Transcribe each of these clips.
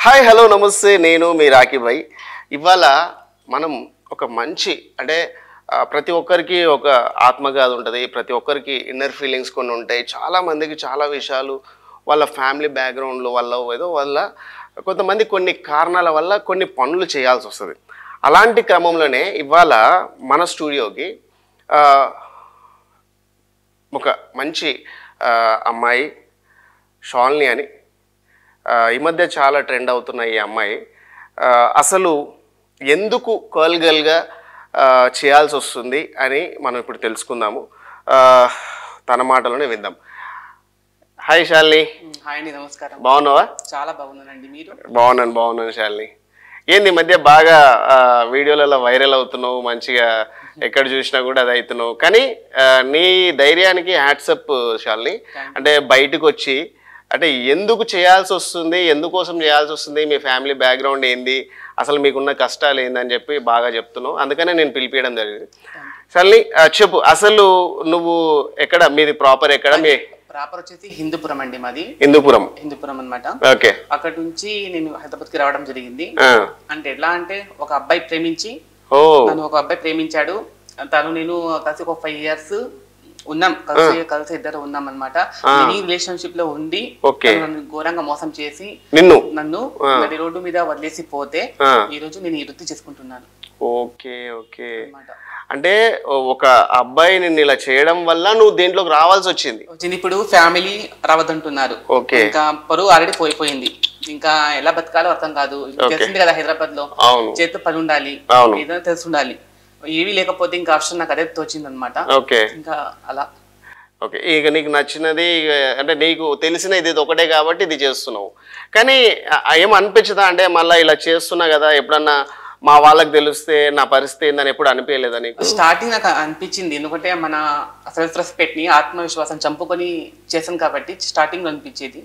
Hi hello నమస్తే నేను మీ Rocky భాయ్. ఇవాళ మనం ఒక మంచి అంటే ప్రతి ఒక్కరికి ఒక ఆత్మగాథ ఉంటుంది, ప్రతి ఒక్కరికి ఇన్నర్ ఫీలింగ్స్ కొన్ని ఉంటాయి. చాలామందికి చాలా విషయాలు వాళ్ళ ఫ్యామిలీ బ్యాక్గ్రౌండ్లో వల్ల కొంతమంది కొన్ని కారణాల వల్ల కొన్ని పనులు చేయాల్సి వస్తుంది. అలాంటి క్రమంలోనే ఇవాళ మన స్టూడియోకి ఒక మంచి అమ్మాయి షాల్ని అని ఈ మధ్య చాలా ట్రెండ్ అవుతున్న ఈ అమ్మాయి అసలు ఎందుకు కర్ల్ గర్ల్గా చేయాల్సి వస్తుంది అని మనం ఇప్పుడు తెలుసుకుందాము. తన మాటలోనే విందాం. హాయ్ శాలిని. హాయ్ అండి, నమస్కారం. బాగున్నావా? చాలా బాగున్నానండి. మీరు? బాగున్నాను శాలిని. ఏంది ఈ మధ్య బాగా వీడియోలలో వైరల్ అవుతున్నావు, మంచిగా ఎక్కడ చూసినా కూడా అది అవుతున్నావు. కానీ నీ ధైర్యానికి హ్యాట్సప్ శాలిని. అంటే బయటకు వచ్చి అంటే ఎందుకు చేయాల్సి వస్తుంది, ఎందుకోసం చేయాల్సి వస్తుంది, మీ ఫ్యామిలీ బ్యాక్గ్రౌండ్ ఏంది, అసలు మీకున్న కష్టాలు ఏందని చెప్పి బాగా చెప్తున్నావు. అందుకనే నేను పిలిపించడం జరిగింది. శాలిని చెప్పు, అసలు నువ్వు ఎక్కడ, మీది ప్రాపర్ ఎక్కడ? మీ ప్రాపర్ వచ్చేసి హిందూపురం అండి. మాది హిందూపురం అనమాట. ఓకే. అక్కడ నుంచి నేను హైదరాబాద్కి రావడం జరిగింది. అంటే ఎట్లా అంటే ఒక అబ్బాయి ప్రేమించాడు. తను నేను కలిసి ఒక 5 years ఉన్నాం, కలిసి ఇద్దరు ఉన్నాం అనమాట. రిలేషన్షిప్ లో ఉండి నన్ను ఘోరంగా మోసం చేసి నన్ను రోడ్డు మీద వదిలేసి పోతే ఈ రోజు నేను ఈ వృత్తి చేసుకుంటున్నాను. Okay okay. అంటే ఒక అబ్బాయి నిన్ను ఇలా చేయడం వల్ల నువ్వు దీంట్లోకి రావాల్సి వచ్చింది. ఇప్పుడు ఫ్యామిలీ రావద్దంటున్నారు. ఇంకా పరువు ఆల్రెడీ పోయిపోయింది. ఇంకా ఎలా బతకాలో అర్థం కాదు. తెలిసింది కదా, హైదరాబాద్ లో చేతితో పని ఉండాలి, ఏదైనా తెలిసి ఉండాలి. ఏవి లేకపోతే ఇంకా ఆప్షన్ నాకు అదే తోచింది అనమాట. ఇంకా అలా ఓకే. ఇక నీకు నచ్చినది అంటే నీకు తెలిసిన ఇది ఒకటే కాబట్టి ఇది చేస్తున్నావు. కానీ ఏం అనిపించదా అంటే మళ్ళీ ఇలా చేస్తున్నా కదా, ఎప్పుడన్నా మా వాళ్ళకి తెలిస్తే నా పరిస్థితి ఏందని ఎప్పుడు అనిపించలేదా నీకు? స్టార్టింగ్ నాకు అనిపించింది, ఎందుకంటే మన సెల్ఫ్ రెస్పెక్ట్ ని, ఆత్మవిశ్వాసం చంపుకొని చేసాను కాబట్టి స్టార్టింగ్ లో అనిపించేది.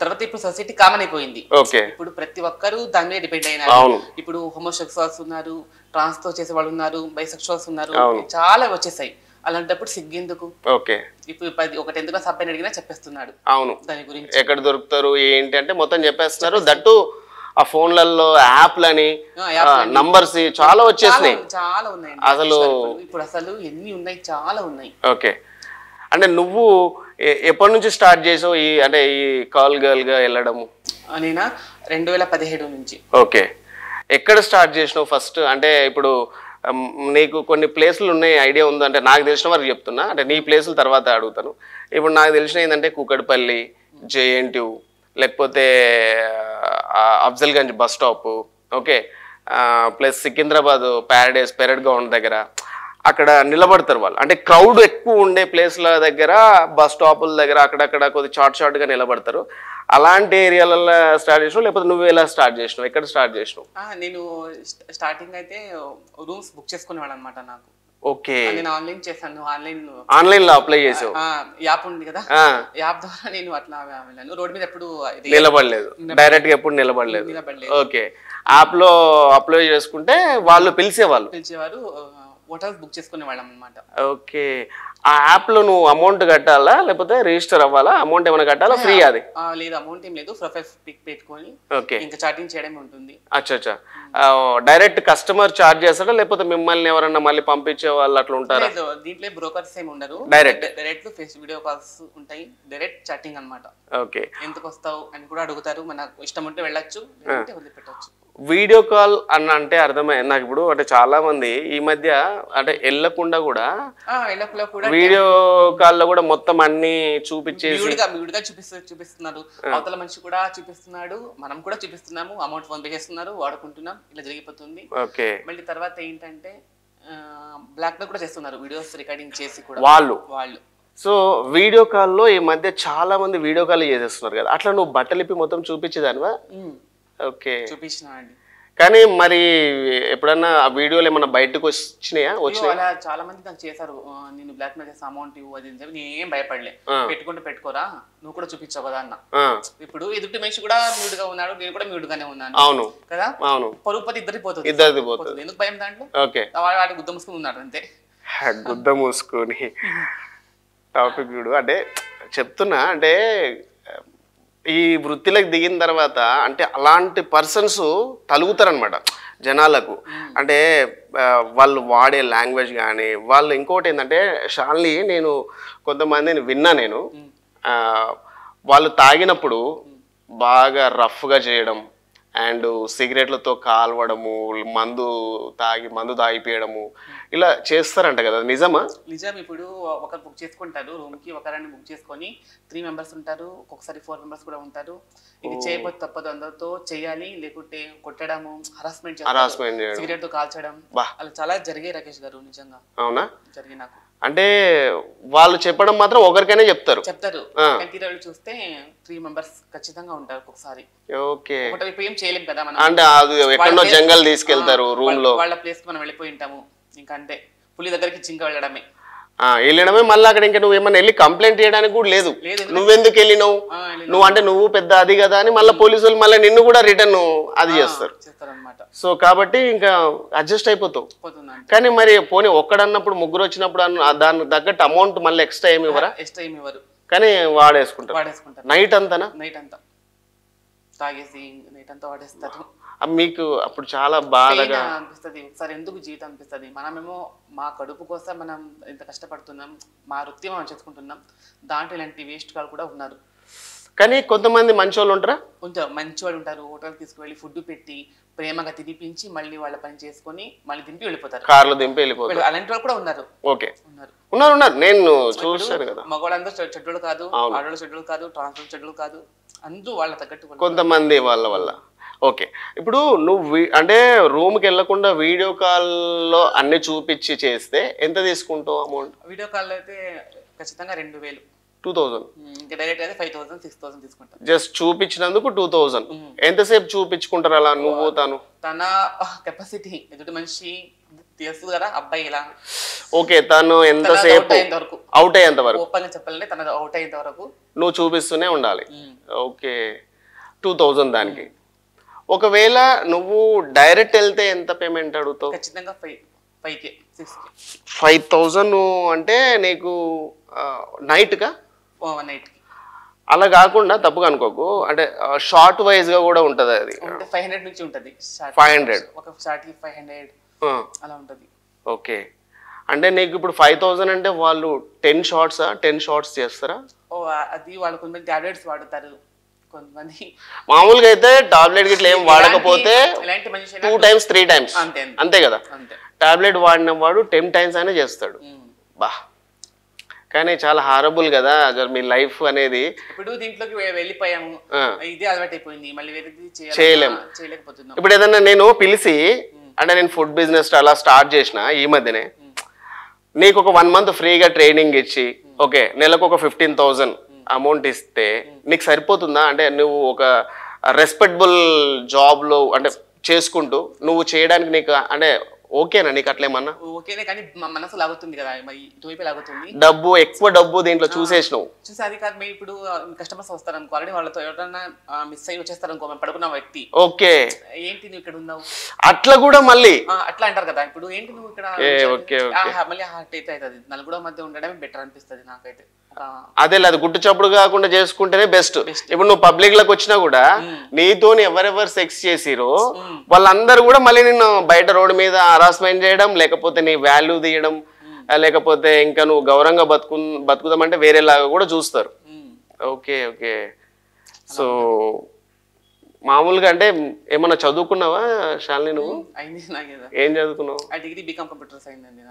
తర్వాత ఇప్పుడు సొసైటీ కామన్ అయిపోయింది. ఇప్పుడు ప్రతి ఒక్కరు దాని మీద డిపెండ్ అయినారు. ఇప్పుడు హోమోసెక్సువల్స్ ఉన్నారు, ట్రాన్స్ తో చేసే వాళ్ళు ఉన్నారు, బైసెక్సువల్స్ ఉన్నారు, చాలా వచ్చేసాయి. అలాంటప్పుడు సిగ్గెందుకు? ఇప్పుడు ఒక 10th class అబ్బాయిని అడిగినా చెప్పేస్తున్నాడు. అవును, దాని గురించి ఎక్కడ దొరుకుతారు ఏంటి అంటే మొత్తం చెప్పేస్తున్నారు. దట్టు ఆ ఫోన్లలో యాప్లని, నంబర్స్ చాలా వచ్చేసినాయి. చాలా ఉన్నాయి అసలు. ఇప్పుడు అసలు ఎన్ని ఉన్నాయి, చాలా ఉన్నాయి. ఓకే. అంటే నువ్వు ఎప్పటి నుంచి స్టార్ట్ చేసావు ఈ అంటే ఈ కాల్ గర్ల్ గా వెళ్ళడము? నేనా 2017 నుంచి. ఓకే. ఎక్కడ స్టార్ట్ చేసినావు ఫస్ట్? అంటే ఇప్పుడు నీకు కొన్ని ప్లేసులు ఉన్నాయి, ఐడియా ఉందా? అంటే నాకు తెలిసిన వరకు చెప్తున్నా, అంటే నీ ప్లేసులు తర్వాత అడుగుతాను. ఇప్పుడు నాకు తెలిసిన ఏంటంటే కూకట్పల్లి, JNTU, లేకపోతే Afzalgunj bus stop, okay, plus Secunderabad Paradise parade ground దగ్గర అక్కడ నిలబడతారు వాళ్ళు. అంటే క్రౌడ్ ఎక్కువ ఉండే ప్లేస్ల దగ్గర, బస్ స్టాపుల దగ్గర అక్కడక్కడ కొద్ది షార్ట్గా నిలబడతారు. అలాంటి ఏరియాలలో స్టార్ట్ చేసినావు లేకపోతే నువ్వు ఎలా స్టార్ట్ చేసినావు, ఎక్కడ స్టార్ట్ చేసినావు? నేను స్టార్టింగ్ అయితే రూమ్స్ బుక్ చేసుకునేవాడు అనమాట. నాకు ఓకే. నేను ఆన్లైన్ చేశాను. ఆన్లైన్ లో అప్లై చేసావు? యాప్ ఉంది కదా, యాప్ ద్వారా నేను అట్లా వెళ్ళాను. రోడ్ మీద ఎప్పుడు నిలబడలేదు, డైరెక్ట్ గా ఎప్పుడు నిలబడలేదు. ఓకే. యాప్ లో అప్లై చేసుకుంటే వాళ్ళు పిలిచేవారు, హోటల్స్ బుక్ చేసుకునే వాళ్ళం అనమాట. ఓకే. ఆ యాప్ లో నువ్వు అమౌంట్ కట్టాలా లేకపోతే రిజిస్టర్ అవ్వాలా? అమౌంట్ ఏమైనా కట్టాలా? ఫ్రీ? అది లేదు, అమౌంట్ ఏం లేదు. ప్రొఫైల్ పిక్ పెట్టుకొని ఇంకా చాటింగ్ చేయడం ఉంటుంది. అచ్చా. డైరెక్ట్ కస్టమర్ చార్జ్ చేస్తాడా లేకపోతే మిమ్మల్ని ఎవరన్నా మళ్ళీ పంపించే వాళ్ళు అట్లా ఉంటారా? దీంట్లో బ్రోకర్స్ ఏమి ఉండరు, డైరెక్ట్ ఫేస్ వీడియో కాల్స్ ఉంటాయి, డైరెక్ట్ చాటింగ్ అనమాట. ఓకే. ఎందుకు వస్తావు అని కూడా అడుగుతారు. మనకు ఇష్టం ఉంటే వెళ్ళొచ్చు, వదిలిపెట్టచ్చు. వీడియో కాల్ అన్న అంటే అర్థమైంది నాకు ఇప్పుడు. అంటే చాలా మంది ఈ మధ్య అంటే వెళ్ళకుండా కూడా వీడియో కాల్ లో కూడా మొత్తం అన్ని చూపించేసి చూపిస్తున్నారు. అవతల మనిషి కూడా చూపిస్తున్నాడు, మనం కూడా చూపిస్తున్నాము, అమౌంట్ ఫోన్ పే చేస్తున్నారు, వాడుకుంటున్నాం, ఇలా జరిగిపోతుంది. ఓకే. మళ్ళీ తర్వాత ఏంటంటే బ్లాక్ లో కూడా చేస్తున్నారు, వీడియోస్ రికార్డింగ్ చేసి కూడా వాళ్ళు. సో వీడియో కాల్లో ఈ మధ్య చాలా మంది వీడియో కాల్ చేసేస్తున్నారు కదా, అట్లా నువ్వు బట్టలిప్పి మొత్తం చూపించేదానివా? ఓకే, చూపించిన అండి. కానీ మరి ఎప్పుడన్నా ఆ వీడియోలు ఏమన్నా బయటకు వచ్చినాయా? అలా చాలా మంది నాకు చేశారు, నేను బ్లాక్ మెయిల్ చేస్తా, అమౌంట్ ఇవ్వు అది చెప్పి. నేనేం భయపడలే, పెట్టుకుంటే పెట్టుకోరా, నువ్వు కూడా చూపించావు కదా అన్న. ఇప్పుడు ఎదుటి మనిషి కూడా మ్యూట్ గా ఉన్నాడు, నేను కూడా మ్యూట్ గానే ఉన్నాను. అవును కదా. అవును, పరుపతి ఇద్దరికి పోతుంది. ఎందుకు భయం దాంట్లో? ఓకే. వాడి గుద్ద మూసుకుని ఉన్నాడు అంతే. గుద్ద మూసుకొని టాపిక్ చూడు. అంటే చెప్తున్నా, అంటే ఈ వృత్తిలోకి దిగిన తర్వాత అంటే అలాంటి పర్సన్స్ తలుగుతారనమాట జనాలకు. అంటే వాళ్ళు వాడే లాంగ్వేజ్ కానీ వాళ్ళు ఇంకోటి ఏంటంటే షాల్ని నేను కొంతమందిని విన్నా నేను వాళ్ళు తాగినప్పుడు బాగా రఫ్గా చేయడం అండ్ సిగరెట్లతో కాల్వడము మందు తాగిపియడము ఇలా చేస్తారంట కదా, నిజమా? నిజం. ఇప్పుడు ఒకరు బుక్ చేసుకుంటారు రూమ్కి, ఒకరిని బుక్ చేసుకొని 3 మెంబర్స్ ఉంటారు, ఒక్కొక్కసారి 4 మెంబర్స్ కూడా ఉంటారు. ఇది చేయకపోతే తప్పదు, అందరితో చేయాలి, లేకుంటే కొట్టడము, హరాస్మెంట్ చేయడం, సిగరెట్ తో కాల్చడం అలా చాలా జరిగాయి రాకేష్ గారు. నిజంగా అవునా జరిగి నాకు అంటే వాళ్ళు చెప్పడం మాత్రం ఒకరికైనా చెప్తారు చూస్తే 3 మెంబర్స్ ఖచ్చితంగా ఉంటారు ఒక్కొక్కసారి. ఓకే, ఏం చేయలేం కదా మనం. అంటే అది ఎక్కడో జంగల్ తీసుకెళ్తారు రూమ్ లో, వాళ్ళ ప్లేస్ కి మనం వెళ్ళిపోయి ఉంటాము. ఇంకా అంటే పులి దగ్గరికి చింక వెళ్ళడమే మళ్ళీ అక్కడ ఇంకా నువ్వు ఏమన్నా వెళ్ళి కంప్లైంట్ చేయడానికి కూడా లేదు. నువ్వెందుకు వెళ్ళినావు, నువ్వు పెద్ద అది కదా అని మళ్ళీ పోలీసులు మళ్ళీ నిన్ను కూడా రిటర్న్ అది చేస్తారు. సో కాబట్టి ఇంకా అడ్జస్ట్ అయిపోతావు. కానీ మరి పోనీ ఒక్కడన్నప్పుడు ముగ్గురు వచ్చినప్పుడు దానికి తగ్గట్టు అమౌంట్ మళ్ళీ ఎక్స్ట్రా ఏమి ఇవ్వరా? కానీ వాడేసుకుంటారు. నైట్ అంతానా? నైట్ అంతా తాగేసి నైట్ అంతా వాడేస్తారు. మీకు అప్పుడు చాలా బాధగా అనిపిస్తుంది ఒకసారి, ఎందుకు జీవితం అనిపిస్తుంది. మనమేమో మా కడుపు కోసం మనం ఇంత కష్టపడుతున్నాం, మా వృత్తి మనం చేసుకుంటున్నాం, దాంట్లో ఇలాంటి వేస్ట్ వాళ్ళు కూడా ఉన్నారు. కానీ కొంతమంది మంచి వాళ్ళు ఉంటారా? మంచి వాళ్ళు ఉంటారు. హోటల్ తీసుకువెళ్ళి ఫుడ్ పెట్టి ప్రేమగా తినిపించి మళ్ళీ వాళ్ళ పని చేసుకొని మళ్ళీ దింపి వెళ్ళిపోతారు, కార్లో దింపి వెళ్ళిపోతారు. అలాంటి వాళ్ళు కూడా ఉన్నారు. ఓకే, ఉన్నారు నేను చూస్తాను కదా. మగవాళ్ళందరూ చెడ్డోళ్ళు కాదు, ఆడవాళ్ళు చెడ్డోళ్ళు కాదు, ట్రాన్స్ఫర్ చెడ్డోళ్ళు కాదు, అందరూ వాళ్ళ తగ్గట్టు కొంతమంది వాళ్ళ వల్ల. ఓకే, ఇప్పుడు నువ్వు అంటే రూమ్కి వెళ్ళకుండా వీడియో కాల్లో అన్ని చూపించి చేస్తే ఎంత తీసుకుంటావు అమౌంట్? వీడియో కాల్ అయితే ఖచ్చితంగా 2000, 2000. ఇంకా డైరెక్ట్ అయితే 5000, 6000 తీసుకుంటాను. జస్ట్ చూపించినందుకు 2000. ఎంతసేపు చూపించుకుంటారు అలా నువ్వు తన కెపాసిటీ? ఎదుటి మనిషి తెలుసు కదా అబ్బాయి ఇలా. ఓకే, తను ఎంతసేపు అవుట్ అయ్యేంత వరకు, ఓపెన్ చెప్పాలంటే తన అవుట్ అయ్యేంత వరకు నువ్వు చూపిస్తూనే ఉండాలి. ఓకే, 2000 దానికి. ఒకవేళ నువ్వు డైరెక్ట్ వెళ్తే ఎంత పేమెంట్ అడుగుతావు? ఖచ్చితంగా 5K 6K. 5000 అంటే నీకు నైట్గా? నైట్కి. అలా కాకుండా తప్పుగా అనుకోకు, అంటే షార్ట్ వైజ్ గా కూడా ఉంటది. అది 500 నుంచి ఉంటది. 500 ఒక షార్ట్ కి 500 అలా ఉంటది. ఓకే, అంటే నీకు ఇప్పుడు 5000 అంటే వాళ్ళు 10 షార్ట్స్ చేస్తారా? అది వాళ్ళు కొంతమంది టాబ్లెట్స్ వాడతారు, కొంతమంది మామూలుగా అయితే టాబ్లెట్ గిట్లా ఏం వాడకపోతే 2 times 3 times అంతే కదా. టాబ్లెట్ వాడిన వాడు 10 times అయినా చేస్తాడు. బా, కానీ చాలా హారబుల్ కదా మీ లైఫ్ అనేది. ఇప్పుడు దీంట్లోకి వెళ్ళిపోయాము, ఇదే అలవాటు అయిపోయింది, మళ్ళీ చేయలేకపోతున్నాం. ఇప్పుడు ఏదన్నా నేను పిలిచి అంటే నేను ఫుడ్ బిజినెస్ అలా స్టార్ట్ చేసిన ఈ మధ్యనే, నీకు ఒక 1 month ఫ్రీగా ట్రైనింగ్ ఇచ్చి ఓకే నెలకు ఒక 15,000 అమౌంట్ ఇస్తే నీకు సరిపోతుందా? అంటే నువ్వు ఒక రెస్పెక్టబుల్ జాబ్లో అంటే చేసుకుంటూ నువ్వు చేయడానికి నీకు అంటే ఓకేనా? నీకు అట్లేమన్నా ఓకేనే, కానీ మనసు లాగుతుంది కదా, ఇటువైపు లాగుతుంది. ఎక్కువ డబ్బు దీంట్లో చూసేసినావు. చూసి అది కాదు, మేము ఇప్పుడు కస్టమర్స్ వస్తారు అనుకో, ఆల్రెడీ వాళ్ళతో ఎవరైనా మిస్ అయ్యి వచ్చేస్తారు అనుకో, మేము పడుకున్న వ్యక్తి, ఓకే ఏంటి నువ్వు ఇక్కడ ఉన్నావు అట్లా కూడా మళ్ళీ అట్లా అంటారు కదా. ఇప్పుడు ఏంటి నువ్వు ఇక్కడ, మళ్ళీ హార్ట్ అయితే అవుతుంది. నలుగురు మధ్య ఉండడమే బెటర్ అనిపిస్తుంది నాకైతే. అదే లేదు, గుట్టు చప్పుడు కాకుండా చేసుకుంటేనే బెస్ట్. ఇప్పుడు నువ్వు పబ్లిక్ లకు వచ్చినా కూడా నీతోని ఎవరెవరు సెక్స్ చేసిరో వాళ్ళందరూ కూడా మళ్ళీ నిన్ను బయట రోడ్డు మీద హరాస్మెంట్ చేయడం, లేకపోతే నీ వాల్యూ తీయడం, లేకపోతే ఇంకా నువ్వు గౌరవంగా బతుకుదామంటే వేరేలాగా కూడా చూస్తారు. ఓకే ఓకే, సో మామూలుగా అంటే ఏమన్నా చదువుకున్నావా శాలిని నువ్వు? ఏం చదువుకున్నావు? డిగ్రీ బీకామ్ కంప్యూటర్స్ అయిందండి.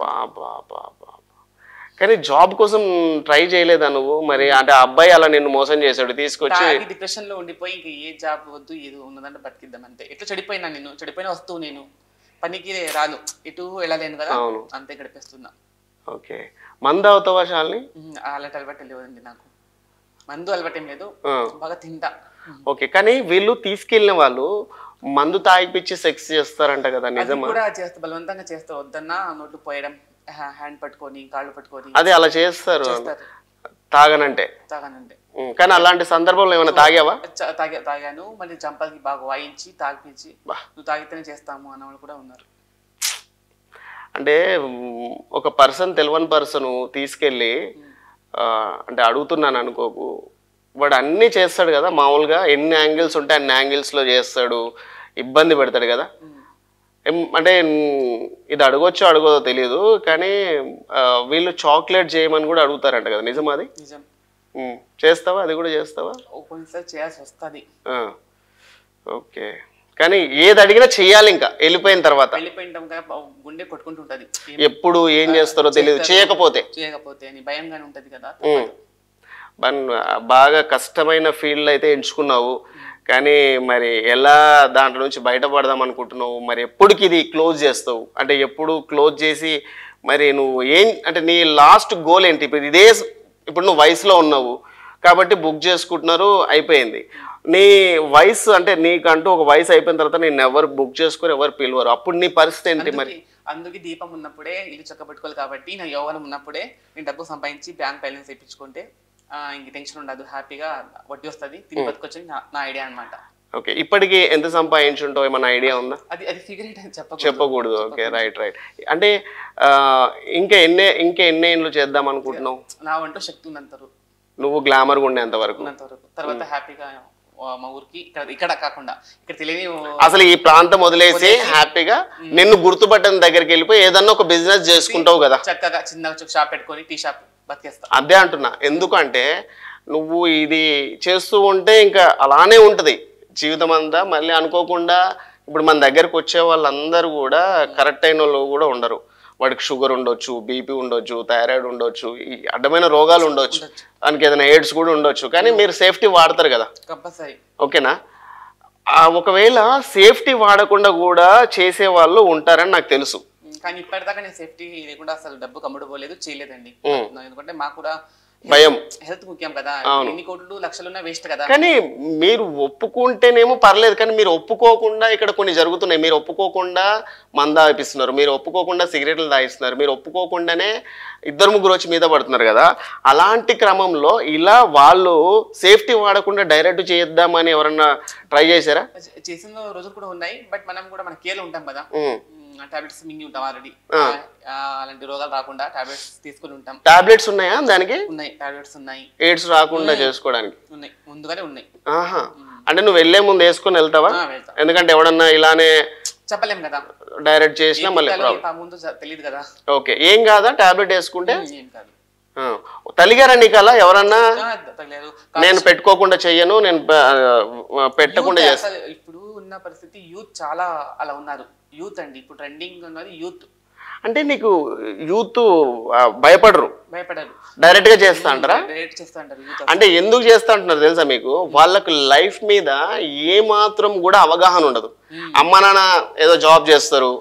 కానీ జాబ్ కోసం ట్రై చేయలేదా నువ్వు మరి? అంటే అబ్బాయి అలా నిన్ను మోసం చేశాడు తీసుకొచ్చి, డిప్రెషన్ లో ఉండిపోయి ఇంకా ఏ జాబ్ వద్దు, ఏదో ఉన్నదంటే బతికిద్దాం అంతే. ఎట్లా చెడిపోయినా నేను, చెడిపోయిన వస్తువు నేను, పనికి రాను, ఇటు వెళ్ళలేను కదా, అంతే గడిపేస్తున్నా. ఓకే, మందు అవుతావా శాలిని? అలాంటి అలవాటు లేదండి నాకు, మందు అలవాటు ఏం లేదు, బాగా తింటా. ఓకే, కానీ వీళ్ళు తీసుకెళ్లిన వాళ్ళు మందు తాగిపిచ్చి సెక్స్ చేస్తారంట కదా, నిజమా? కూడా చేస్తా, బలవంతంగా చేస్తా, వద్దన్నా నోట్లు పోయడం, హ్యాండ్ పట్టుకొని కాళ్ళు పట్టుకొని, అదే అలా చేస్తారు తాగనంటే. కానీ అలాంటి సందర్భంలో ఏమైనా తాగావా? తాగాను, మళ్ళీ చంపలకి బాగా వాయించి తాగిపించి నువ్వు తాగితేనే చేస్తాము అన్న వాళ్ళు కూడా ఉన్నారు. అంటే ఒక పర్సన్ తెలియని పర్సన్ తీసుకెళ్ళి అంటే అడుగుతున్నాను అనుకోకు, వాడు అన్నీ చేస్తాడు కదా మామూలుగా, ఎన్ని యాంగిల్స్ ఉంటే అన్ని యాంగిల్స్లో చేస్తాడు, ఇబ్బంది పెడతాడు కదా. అంటే ఇది అడగొచ్చో అడగదో తెలియదు కానీ వీళ్ళు చాక్లెట్ చేయమని కూడా అడుగుతారంట కదా, నిజం అది? నిజం. చేస్తావా? అది కూడా చేస్తావా? ఒక్కొక్కసారి చేయాల్సి వస్తుంది. ఓకే, కానీ ఏది అడిగినా చెయ్యాలి ఇంకా వెళ్ళిపోయిన తర్వాత. గుండె కొట్టుకుంటుంటది, ఎప్పుడు ఏం చేస్తారో తెలియదు చేయకపోతే అని భయంగానే ఉంటది కదా. బాగా కష్టమైన ఫీల్డ్ అయితే ఎంచుకున్నావు, కానీ మరి ఎలా దాంట్లో నుంచి బయటపడదాం అనుకుంటున్నావు? మరి ఎప్పటికి ఇది క్లోజ్ చేస్తావు? అంటే ఎప్పుడు క్లోజ్ చేసి మరి నువ్వు ఏం అంటే నీ లాస్ట్ గోల్ ఏంటి? ఇప్పుడు నువ్వు వయసులో ఉన్నావు కాబట్టి బుక్ చేసుకుంటున్నారు, అయిపోయింది. నీ వయసు అంటే నీకంటూ ఒక వయసు అయిపోయిన తర్వాత నేను ఎవరు బుక్ చేసుకోరు, ఎవరు పిలవరు, అప్పుడు నీ పరిస్థితి ఏంటి మరి? అందుకే దీపం ఉన్నప్పుడే ఇల్లు చక్కబెట్టుకోవాలి కాబట్టి నా యవ్వనం ఉన్నప్పుడే నేను డబ్బు సంపాదించి బ్యాంక్ బ్యాలెన్స్ వేయించుకుంటే ఇంక టెన్షన్ ఉండదు, హ్యాపీగా వడ్డీ వస్తుంది, తిని బతుకొచ్చి నా ఐడియా అనమాట. ఓకే, ఇప్పటికి ఎంత సంపాదించుంటావు ఏమన్నా ఐడియా ఉందా? అది ఫిగర్ చెప్పకూడదు. Okay, right. అంటే ఇంకా ఎన్ని ఏళ్ళు చేద్దాం అనుకుంటున్నావు? నా వంట శక్తి ఉన్నంతరు, నువ్వు గ్లామర్గా ఉండేంత వరకు, తర్వాత హ్యాపీగా మా ఊరికి ఇక్కడ కాకుండా ఇక్కడ తెలియని అసలు ఈ ప్రాంతం వదిలేసి హ్యాపీగా నిన్ను గుర్తుపట్టిన దగ్గరికి వెళ్ళిపోయి ఏదన్నా ఒక బిజినెస్ చేసుకుంటావు కదా, చక్కగా చిన్నగా షాప్ పెట్టుకొని టీ షాప్ బతికేస్తా. అదే అంటున్నా, ఎందుకంటే నువ్వు ఇది చేస్తూ ఉంటే ఇంకా అలానే ఉంటది జీవితం అంతా. మళ్ళీ అనుకోకుండా ఇప్పుడు మన దగ్గరకు వచ్చే వాళ్ళందరూ కూడా కరెక్ట్ అయిన వాళ్ళు కూడా ఉండరు. వాడికి షుగర్ ఉండొచ్చు, బీపీ ఉండొచ్చు, థైరాయిడ్ ఉండొచ్చు, ఈ అడ్డమైన రోగాలు ఉండొచ్చు, దానికి ఏదైనా ఎయిడ్స్ కూడా ఉండొచ్చు, కానీ మీరు సేఫ్టీ వాడతారు కదా, ఓకేనా? ఒకవేళ సేఫ్టీ వాడకుండా కూడా చేసే వాళ్ళు ఉంటారని నాకు తెలుసు, కానీ ఇప్పటిదాకా నేను సేఫ్టీ లేకుండా అసలు డబ్బు కమ్ముడుపోలేదు, చేయలేదండి. ఎందుకంటే మాకు కూడా భయం, హెల్త్ ముఖ్యం కదా. ఎన్ని కోట్లు లక్షలున్నా వేస్ట్ కదా. కానీ మీరు ఒప్పుకుంటేనేమో పర్లేదు, కానీ మీరు ఒప్పుకోకుండా ఇక్కడ కొన్ని జరుగుతున్నాయి. మీరు ఒప్పుకోకుండా మంద ఆపిస్తున్నారు, మీరు ఒప్పుకోకుండా సిగరెట్లు తాగిస్తున్నారు, మీరు ఒప్పుకోకుండానే 2-3 వచ్చి మీద పడుతున్నారు కదా. అలాంటి క్రమంలో ఇలా వాళ్ళు సేఫ్టీ వాడకుండా డైరెక్ట్ చేద్దామని ఎవరన్నా ట్రై చేశారా? చేసిన రోజులు కూడా ఉన్నాయి, బట్ మనం కూడా మన కేర్లో ఉంటాం కదా, టాబ్లెట్స్ మింగి ఉంటాం ఆల్రెడీ, అలాంటి రోగాలు రాకుండా టాబ్లెట్స్ తీసుకుని ఉంటాం. టాబ్లెట్స్ ఉన్నాయా దానికి? ఉన్నాయి, టాబ్లెట్స్ ఉన్నాయి, ఎయిడ్స్ రాకుండా చేసుకోవడానికి ఉన్నాయి, ముందుగానే ఉన్నాయి. అంటే నువ్వు వెళ్లే ముందు వేసుకొని వెళ్తావా? ఎందుకంటే ఎవడన్నా ఇలానే చెప్పలేం కదా, డైరెక్ట్ చేసినా మళ్ళీ ముందు తెలియదు కదా. ఓకే, ఏం కాదా టాబ్లెట్ వేసుకుంటే? ఏం కాదు. తలిగారా నీకు అలా ఎవరన్నా? నేను పెట్టుకోకుండా చెయ్యను, నేను పెట్టకుండా చేస్తాను. ఇప్పుడు ఉన్న పరిస్థితి యూత్ చాలా అలా ఉన్నారు. యూత్ అండి ఇప్పుడు ట్రెండింగ్ ఉన్నది యూత్. అంటే నీకు యూత్ భయపడరు, డైరెక్ట్ గా చేస్తా అంటారా? అంటే ఎందుకు చేస్తా అంటున్నారు తెలుసా మీకు? వాళ్ళకు లైఫ్ మీద ఏ మాత్రం కూడా అవగాహన ఉండదు. అమ్మ నాన్న ఏదో జాబ్ చేస్తారు,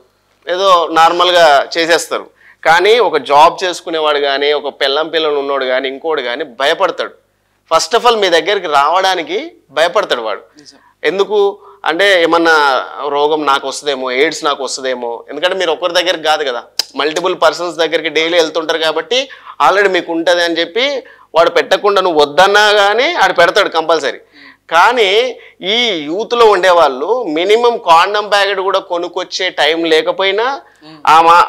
ఏదో నార్మల్ గా చేసేస్తారు, కానీ ఒక జాబ్ చేసుకునేవాడు కానీ, ఒక పిల్లలు ఉన్నవాడు కానీ, ఇంకోడు కానీ భయపడతాడు. ఫస్ట్ ఆఫ్ ఆల్ మీ దగ్గరికి రావడానికి భయపడతాడు వాడు. ఎందుకు అంటే ఏమన్నా రోగం నాకు వస్తుందేమో, ఎయిడ్స్ నాకు వస్తుందేమో, ఎందుకంటే మీరు ఒకరి దగ్గరికి కాదు కదా, మల్టిపుల్ పర్సన్స్ దగ్గరికి డైలీ వెళ్తుంటారు కాబట్టి ఆల్రెడీ మీకు ఉంటుంది అని చెప్పి వాడు పెట్టకుండా నువ్వు వద్దన్నా కానీ ఆడు పెడతాడు కంపల్సరీ. కానీ ఈ యూత్లో ఉండేవాళ్ళు మినిమం కాండమ్ ప్యాకెట్ కూడా కొనుక్కొచ్చే టైం లేకపోయినా,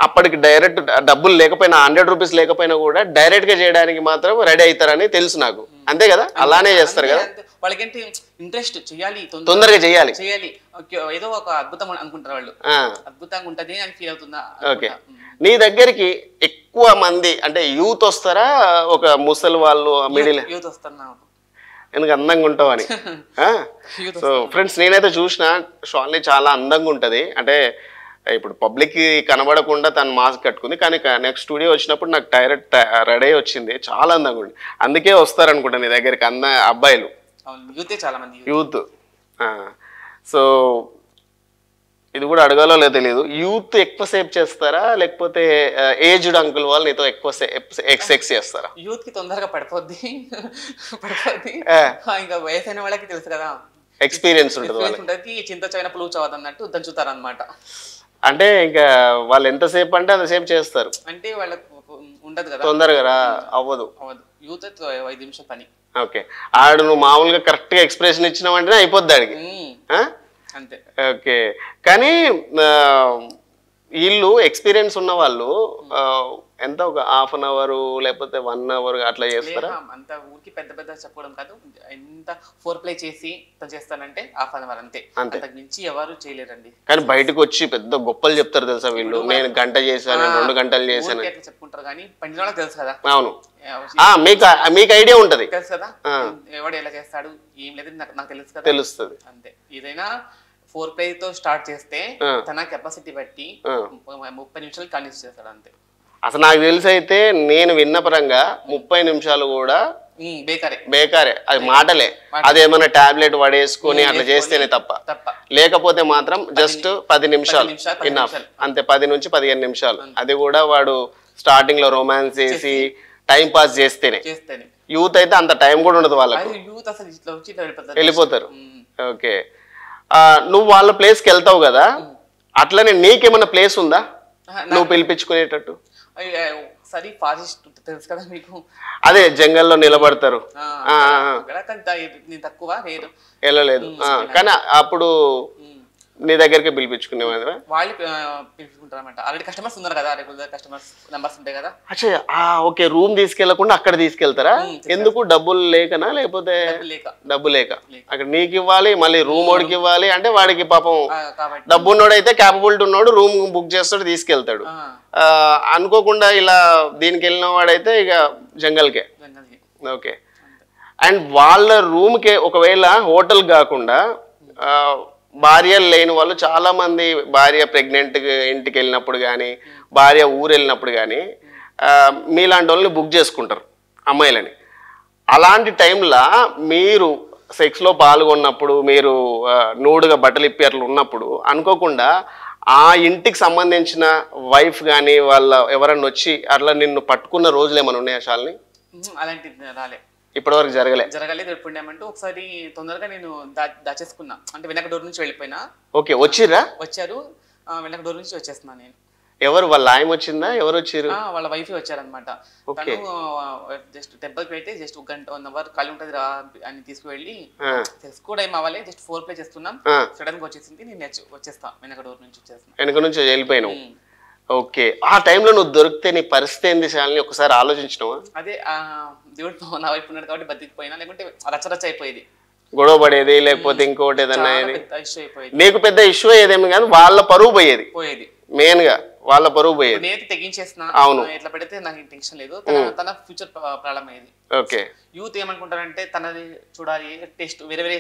అప్పటికి డైరెక్ట్ డబ్బులు లేకపోయినా, 100 రూపీస్ లేకపోయినా కూడా డైరెక్ట్గా చేయడానికి మాత్రం రెడీ అవుతారని తెలుసు నాకు. అంతే కదా, అలానే చేస్తారు కదా. వాళ్ళకేంటి ఇంట్రెస్ట్, చేయాలి, తొందరగా చేయాలి, ఏదో ఒక అద్భుతం అనుకుంటారు వాళ్ళు, అద్భుతంగా ఉంటది అని ఫీల్ అవుతుందా? ఓకే, నీ దగ్గరికి ఎక్కువ మంది అంటే యూత్ వస్తారా, ఒక ముసలి వాళ్ళు, మిడిల్ యూత్ వస్తారు? ఎందుకు అందంగా ఉంటావు అని. సో ఫ్రెండ్స్, నేనైతే చూసిన షాలిని చాలా అందంగా ఉంటుంది. అంటే ఇప్పుడు పబ్లిక్ కనబడకుండా తను మాస్క్ కట్టుకుంది, కానీ నెక్స్ట్ స్టూడియో వచ్చినప్పుడు నాకు డైరెక్ట్ రెడీ వచ్చింది, చాలా అందంగా ఉంది. అందుకే వస్తారనుకుంటా నీ దగ్గరికి అబ్బాయిలు, యూత్. సో ఇది కూడా అడగాలో లేదో తెలియదు, యూత్ ఎక్కువ సేవ్ చేస్తారా లేకపోతే ఏజ్డ్ అంకుల్ వాళ్ళు నీతో ఎక్కువ సెక్స్ చేస్తారా? యూత్ కి తొందరగా పడిపోద్ది, ఇంకా వయసైన వాళ్ళకి తెలుసు కదా, ఎక్స్పీరియన్స్ ఉంటుంది, చింత చైన పులుగు చవద్దు అన్నట్టు దంచుతారు అనమాట. అంటే ఇంకా వాళ్ళు ఎంతసేపు అంటే అంతసేపు చేస్తారు, అంటే వాళ్ళకు ఉండదు కదా, తొందరగా అవ్వదు. యూత్ 5 నిమిషాల పని. ఓకే, ఆడు నువ్వు మామూలుగా కరెక్ట్ గా ఎక్స్ప్రెషన్ ఇచ్చినావంటేనే అయిపోద్ది ఆడికి, అంతే. ఓకే, కానీ వీళ్ళు ఎక్స్పీరియన్స్ ఉన్న వాళ్ళు ఎంత ఒక హాఫ్ అన్ అవర్ లేకపోతే 1 అవర్ అట్లా చేస్తారా? అంత ఊరికి పెద్ద పెద్ద చెప్పుకోవడం కాదు, ఎంత ఫోర్ ప్లే చేసి చేస్తానంటే హాఫ్ అన్ అవర్ అంతే, అంతకు మించి ఎవరు చేయలేరండి. కానీ బయటకు వచ్చి పెద్ద గొప్పలు చెప్తారు తెలుసా వీళ్ళు, నేను గంట చేశాను 2 గంటలు చేశాను చెప్పుకుంటారు కానీ పండిన వాళ్ళకి తెలుసు కదా. అవును, మీకు ఐడియా ఉంటది తెలుసు కదా ఎవడు ఎలా చేస్తాడు ఏం లేదు నాకు తెలుసు కదా, తెలుస్తుంది అంతే. ఏదైనా ఫోర్ ప్లే తో స్టార్ట్ చేస్తే తన కెపాసిటీ బట్టి 30 నిమిషాలు కంటిన్యూ చేస్తాడు అంతే. అసలు నాకు తెలిసి అయితే నేను విన్న పరంగా 30 నిమిషాలు కూడా బేకారే, అది మాటలే, అదేమన్నా టాబ్లెట్ పడేసుకొని అట్లా చేస్తేనే తప్ప, లేకపోతే మాత్రం జస్ట్ 10 నిమిషాలు ఇన్నఫ్ అంతే, 10 నుంచి 15 నిమిషాలు. అది కూడా వాడు స్టార్టింగ్ లో రొమాన్స్ చేసి టైం పాస్ చేస్తేనే. యూత్ అయితే అంత టైం కూడా ఉండదు వాళ్ళకి, వెళ్ళిపోతారు. ఓకే, నువ్వు వాళ్ళ ప్లేస్కి వెళ్తావు కదా, అట్లనే నీకేమన్నా ప్లేస్ ఉందా నువ్వు పిలిపించుకునేటట్టు? సరే ఫాసిస్ట్ తెలుసు కదా మీకు, అదే జంగల్లో నిలబడతారు, తక్కువ వెళ్ళలేదు. కానీ అప్పుడు నీ దగ్గరికి పిలిపించుకునేవాళ్ళ? వాళ్ళు పిలుచుకుంటారన్నమాట, ఆల్రెడీ కస్టమర్స్ ఉన్నారు కదా, రెగ్యులర్ కస్టమర్స్ నెంబర్స్ ఉంటాయి కదా. ఓకే, రూమ్ తీసుకెళ్లకుండా అక్కడ తీసుకెళ్తారా? ఎందుకు, డబ్బులు లేకనా లేకపోతే? డబ్బు లేక. అక్కడ నీకు ఇవ్వాలి, మళ్ళీ రూమ్ వాడికి ఇవ్వాలి, అంటే వాడికి పాపం డబ్బు ఉన్నోడు అయితే క్యాపబిలిటీ ఉన్నోడు రూమ్ బుక్ చేస్తాడు తీసుకెళ్తాడు. అనుకోకుండా ఇలా దీనికి వెళ్ళిన వాడైతే ఇక జంగల్కే. ఓకే, అండ్ వాళ్ళ రూమ్కే ఒకవేళ హోటల్ కాకుండా భార్యలు లేని వాళ్ళు చాలా మంది, భార్య ప్రెగ్నెంట్ ఇంటికి వెళ్ళినప్పుడు కానీ, భార్య ఊరు వెళ్ళినప్పుడు కానీ మీలాంటి వాళ్ళని బుక్ చేసుకుంటారు అమ్మాయిలని. అలాంటి టైంలో మీరు సెక్స్లో పాల్గొన్నప్పుడు, మీరు నూడుగా బట్టలు ఇప్పి అట్లా ఉన్నప్పుడు అనుకోకుండా ఆ ఇంటికి సంబంధించిన వైఫ్ కానీ వాళ్ళ ఎవరన్నా వచ్చి అట్లా నిన్ను పట్టుకున్న రోజులు ఏమైనా ఉన్నాయా శాలిని? అలాంటిది రాలే, ఇప్పటివరకు జరగలేదు. ఎప్పుడు ఏమంటే ఒకసారి తొందరగా నేను దాచేసుకున్నా, అంటే వెనక డోర్ నుంచి వెళ్ళిపోయినా. ఓకే, వచ్చారు వెనక డోర్ నుంచి వచ్చేస్తున్నా నేను. ఎవరు, వాళ్ళ ఆయన వచ్చిందా, ఎవరు వచ్చారు? వాళ్ళ వైఫ్ వచ్చారనమాట. తను జస్ట్ టెంపుల్కి వెళ్తే జస్ట్ 1 గంట 1 అవర్ ఖాళీ ఉంటుంది రా అని తీసుకువెళ్ళి, కూడా ఏం అవ్వాలి, జస్ట్ ఫోర్ ప్లే చేస్తున్నాం, సడన్ గా వచ్చేసింది. నేను వచ్చేస్తా, వెనక డోర్ నుంచి వచ్చేస్తాను, వెనక నుంచి వెళ్ళిపోయినావు. ఓకే, ఆ టైంలో నువ్వు దొరికితే నీ పరిస్థితి ఏంది శాలిని, ఒకసారి ఆలోచించినావా? అదే దేవుడు నా వైపు ఉన్నాడు కాబట్టి బతికిపోయినా, లేకుంటే రచ్చరచ్చ అయిపోయేది, గొడవ పడేది, లేకపోతే ఇంకోటి ఏదన్నా నీకు పెద్ద ఇష్యూ ఏదేమి కాదు, వాళ్ళ పరువు పోయేది మెయిన్ గా, వాళ్ళ పరువు పోయేది. నేను తెగించేస్తున్నా, అవును, ఎట్లా పెడితే నాకు టెన్షన్ లేదు, తన ఫ్యూచర్ ప్రాబ్లం అయ్యేది. ఓకే, యూత్ ఏమనుకుంటారంటే తనది చూడాలి, టెస్ట్ వేరే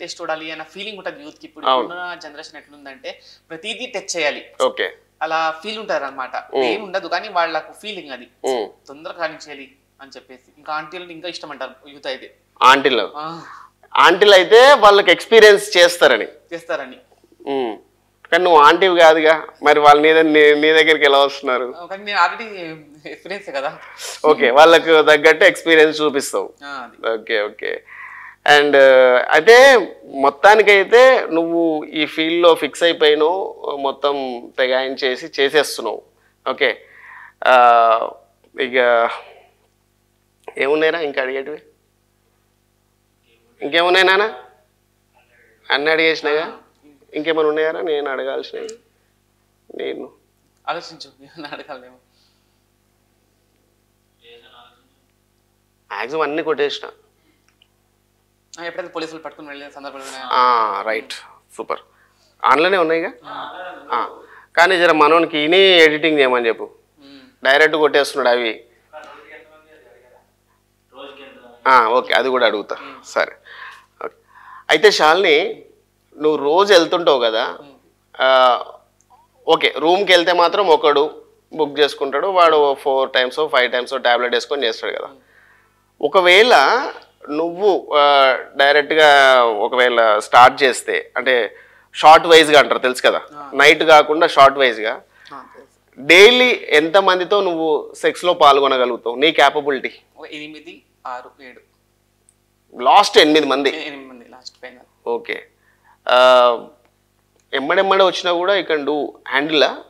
టెస్ట్ చూడాలి అన్న ఫీలింగ్ ఉంటుంది యూత్ కి. ఇప్పుడు ఉన్న జనరేషన్ ఎట్లుందంటే ప్రతిదీ టెస్ట్ చేయాలి, ఓకే, అలా ఫీల్ ఉంటారు అనమాట. ఏం ఉండదు కానీ వాళ్ళకు ఫీలింగ్ అది తొందరగా కానించాలి అని చెప్పేసి. ఇంకా ఆంటీలు ఇంకా ఇష్టం అంటారు యూత్ అయితే. ఆంటీలు అయితే వాళ్ళకి ఎక్స్పీరియన్స్ చేస్తారని. కానీ నువ్వు ఆంటీవి కాదుగా, మరి వాళ్ళు నీ దగ్గరికి ఎలా వస్తున్నారు? నేను ఆల్రెడీ ఎక్స్పీరియన్స్ కదా. ఓకే, వాళ్ళకు తగ్గట్టు ఎక్స్పీరియన్స్ చూపిస్తావు. ఓకే ఓకే, అండ్ అయితే మొత్తానికైతే నువ్వు ఈ ఫీల్డ్లో ఫిక్స్ అయిపోయినావు, మొత్తం తెగాయించేసి చేసేస్తున్నావు. ఓకే, ఇక ఏమున్నాయిరా ఇంకా అడిగేటివి? ఇంకేమున్నాయి నాన్న? అన్నీ అడిగేసినాగా, ఇంకేమైనా ఉన్నాయారా నేను అడగాల్సినవి? నేను ఆలోచించు, అడగాలేమో. మ్యాక్సిమం అన్ని కొట్టేసిన. ఎప్పుడైతే పోలీసులు పట్టుకుని వెళ్ళే సందర్భాలు? Right, super. ఆన్లైనే ఉన్నాయిగా. కానీ జర మనోనికి ఇని ఎడిటింగ్ చేయమని చెప్పు, డైరెక్ట్ కొట్టేస్తున్నాడు అవి. ఓకే, అది కూడా అడుగుతా. సరే, ఓకే. అయితే శాలిని, నువ్వు రోజు వెళ్తుంటావు కదా, ఓకే, రూమ్కి వెళ్తే మాత్రం ఒకడు బుక్ చేసుకుంటాడు, వాడు 4 times 5 times టాబ్లెట్ వేసుకొని చేస్తాడు కదా. ఒకవేళ నువ్వు డైరెక్ట్గా ఒకవేళ స్టార్ట్ చేస్తే, అంటే షార్ట్ వైజ్గా అంటారు తెలుసు కదా, నైట్ కాకుండా షార్ట్ వైజ్గా డైలీ ఎంతమందితో నువ్వు సెక్స్లో పాల్గొనగలుగుతావు? నీ క్యాపబిలిటీ? 8, 6, 7, లాస్ట్ 8 మంది. ఓకే, ఎమ్మడెమ్మడే వచ్చినా కూడా ఇక్కడ నువ్వు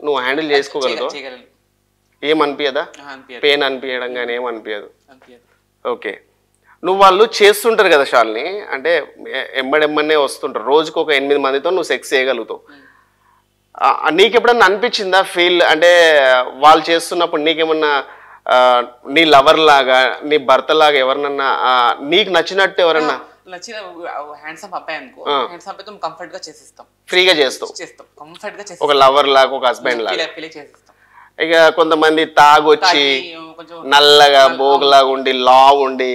నువ్వు హ్యాండిల్ చేసుకోగలుగుతావు? ఏమనిపించదా? పెయిన్ అనిపించడం కానీ ఏమనిపించదు? ఓకే, నువ్వు వాళ్ళు చేస్తుంటారు కదా శాలిని, అంటే ఎమ్మడెమ్మనే వస్తుంటారు, రోజుకు ఒక 8 మందితో నువ్వు సెక్స్ చేయగలుగుతావు. నీకు ఎప్పుడన్నా అనిపించిందా ఫీల్ అంటే వాళ్ళు చేస్తున్నప్పుడు నీకేమన్నా నీ లవర్ లాగా నీ భర్త లాగా ఎవరినన్నా నీకు నచ్చినట్టు ఎవరన్నా నచ్చిన హ్యాండ్సమ్ అబ్బాయి అనుకో హ్యాండ్సమ్ అబ్బాయితో కంఫర్ట్ గా చేసిస్తాం, ఫ్రీగా చేస్తాం, కంఫర్ట్ గా ఒక లవర్ లాగా ఒక హస్బెండ్ లాగా చేసిస్తాం. ఇక కొంతమంది తాగొచ్చి నల్లగా బోగులాగా ఉండి లావు ఉండి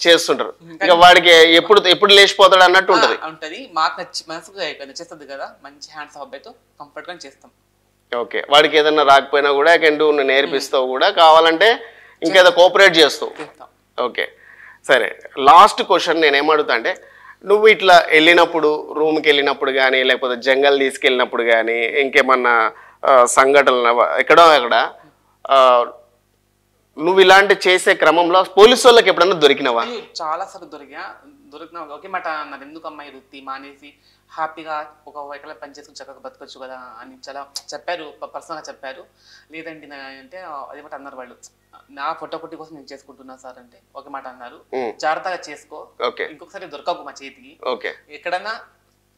చేస్తుంటారు, ఇక వాడికి ఎప్పుడు లేచిపోతాడు అన్నట్టు ఉంటది. మాకు మనసుకు నచ్చేస్తుంది కదా, మంచి హ్యాండ్సమ్ అబ్బాయితో కంఫర్ట్ గా చేస్తాం. ఓకే, వాడికి ఏదన్నా రాకపోయినా కూడా నేర్పిస్తావు కూడా, కావాలంటే ఇంకేదో కోఆపరేట్ చేస్తావు. ఓకే సరే, లాస్ట్ క్వశ్చన్ నేను ఏమడుగుతా అంటే, నువ్వు ఇట్లా వెళ్ళినప్పుడు రూమ్కి వెళ్ళినప్పుడు కానీ లేకపోతే జంగల్ తీసుకెళ్ళినప్పుడు కానీ ఇంకేమన్నా సంఘటనలు ఎక్కడో అక్కడ నువ్వు ఇలాంటి చేసే క్రమంలో పోలీసు వాళ్ళకి ఎప్పుడన్నా దొరికినవా? చాలా సార్లు దొరికిన ఒకే మాట అన్నారు, ఎందుకు అమ్మాయి వృత్తి మానేసి హ్యాపీగా ఒక ఎక్కడ పని చేసుకుని చక్కగా బతకొచ్చు కదా అని చాలా చెప్పారు, పర్సనల్గా చెప్పారు. లేదండి అంటే అదే మాట అన్నారు వాళ్ళు, నా ఫోటో కోసం నేను చేసుకుంటున్నా సార్ అంటే ఒక మాట అన్నారు, జాగ్రత్తగా చేసుకో, ఇంకొకసారి దొరకకు మా చేతికి, ఎక్కడన్నా